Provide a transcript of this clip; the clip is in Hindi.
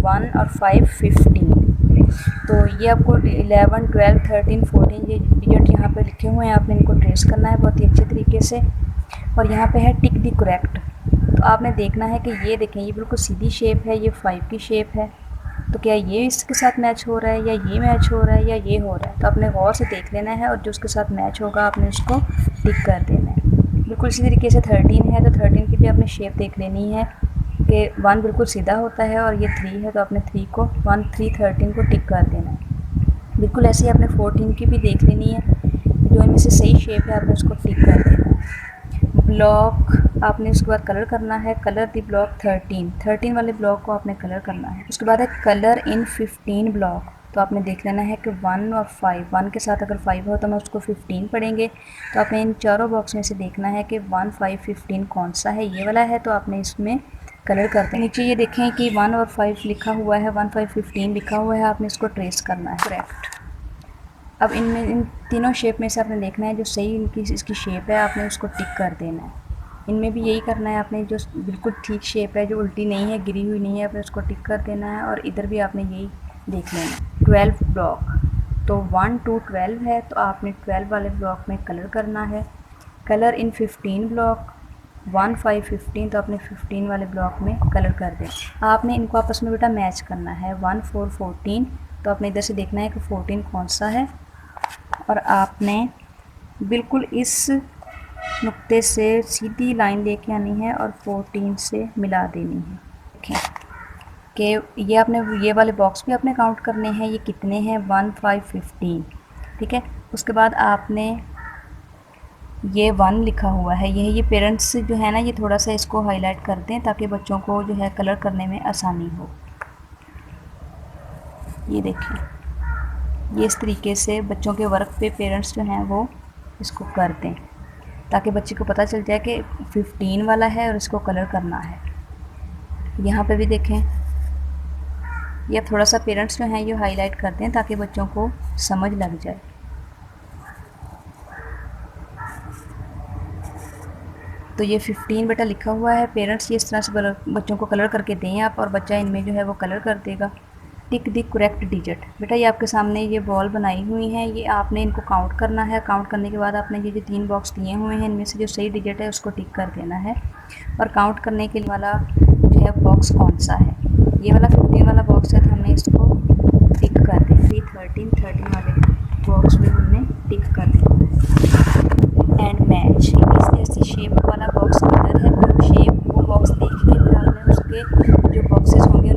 1 और 5 15। तो ये आपको 11 12 13 14 ये डिजिट यहाँ पे लिखे हुए हैं, आपने इनको ट्रेस करना है बहुत ही अच्छे तरीके से। और यहाँ पे है टिक दी करेक्ट, तो आपने देखना है कि ये देखें ये बिल्कुल सीधी शेप है, ये 5 की शेप है, तो क्या ये इसके साथ मैच हो रहा है या ये मैच हो रहा है या ये हो रहा है। तो आपने गौर से देख लेना है और जो उसके साथ मैच होगा आपने उसको टिक कर देना है। बिल्कुल इसी तरीके से 13 है तो 13 की भी आपने शेप देख लेनी है कि 1 बिल्कुल सीधा होता है और ये 3 है तो आपने 3 को 1 3 13 को टिक कर देना है। बिल्कुल ऐसे ही आपने 14 की भी देख लेनी है, जो इनमें से सही शेप है आपने उसको टिक कर देना है। ब्लॉक आपने उसके बाद कलर करना है, कलर दी ब्लॉक 13 वाले ब्लॉक को आपने कलर करना है। उसके बाद है कलर इन 15 ब्लॉक, तो आपने देख लेना है कि 1 और 5, 1 के साथ अगर 5 हो तो हम उसको 15 पढ़ेंगे, तो आपने इन चारों बॉक्स में से देखना है कि 1 5 15 कौन सा है, ये वाला है तो आपने इसमें कलर करते हैं। नीचे ये देखें कि 1 और 5 लिखा हुआ है, 1 5 15 लिखा हुआ है, आपने इसको ट्रेस करना है करेक्ट। अब इनमें इन तीनों शेप में से आपने देखना है जो सही इनकी इसकी शेप है आपने उसको टिक कर देना है। इनमें भी यही करना है, आपने जो बिल्कुल ठीक शेप है जो उल्टी नहीं है गिरी हुई नहीं है आपने उसको टिक कर देना है। और इधर भी आपने यही देख लेना है। 12 ब्लॉक, तो 1 2 12 है तो आपने 12 वाले ब्लॉक में कलर करना है। कलर इन 15 ब्लॉक, 1 5 15 तो आपने 15 वाले ब्लॉक में कलर कर दें। आपने इनको आपस में बेटा मैच करना है। 1 4 14 तो आपने इधर से देखना है कि 14 कौन सा है और आपने बिल्कुल इस नुक्ते से सीधी लाइन लेके आनी है और 14 से मिला देनी है। देखें कि ये आपने ये वाले बॉक्स भी आपने काउंट करने हैं, ये कितने हैं 1 5 15, ठीक है। उसके बाद आपने ये 1 लिखा हुआ है, ये पेरेंट्स जो है ना ये थोड़ा सा इसको हाईलाइट कर दें ताकि बच्चों को जो है कलर करने में आसानी हो। ये देखें ये इस तरीके से बच्चों के वर्क पे पेरेंट्स जो हैं वो इसको कर दें ताकि बच्चे को पता चल जाए कि 15 वाला है और इसको कलर करना है। यहाँ पे भी देखें ये थोड़ा सा पेरेंट्स जो हैं ये हाईलाइट कर दें ताकि बच्चों को समझ लग जाए। तो ये 15 बेटा लिखा हुआ है, पेरेंट्स ये इस तरह से बच्चों को कलर करके दें आप और बच्चा इनमें जो है वो कलर कर देगा। टिक दी करेक्ट डिजिट, बेटा ये आपके सामने ये बॉल बनाई हुई हैं, ये आपने इनको काउंट करना है। काउंट करने के बाद आपने ये जो 3 बॉक्स दिए हुए हैं इनमें से जो सही डिजिट है उसको टिक कर देना है। और काउंट करने के वाला जो है बॉक्स कौन सा है, ये वाला 15 वाला बॉक्स है तो हमने इसको टिक कर दें। 13 वाले बॉक्स में हमने टिक कर दिया। एंड मैच इस जैसी शेप वाला बॉक्स कलर है, शेप वो बॉक्स देख के फिर आपने उसके जो बॉक्सेस होंगे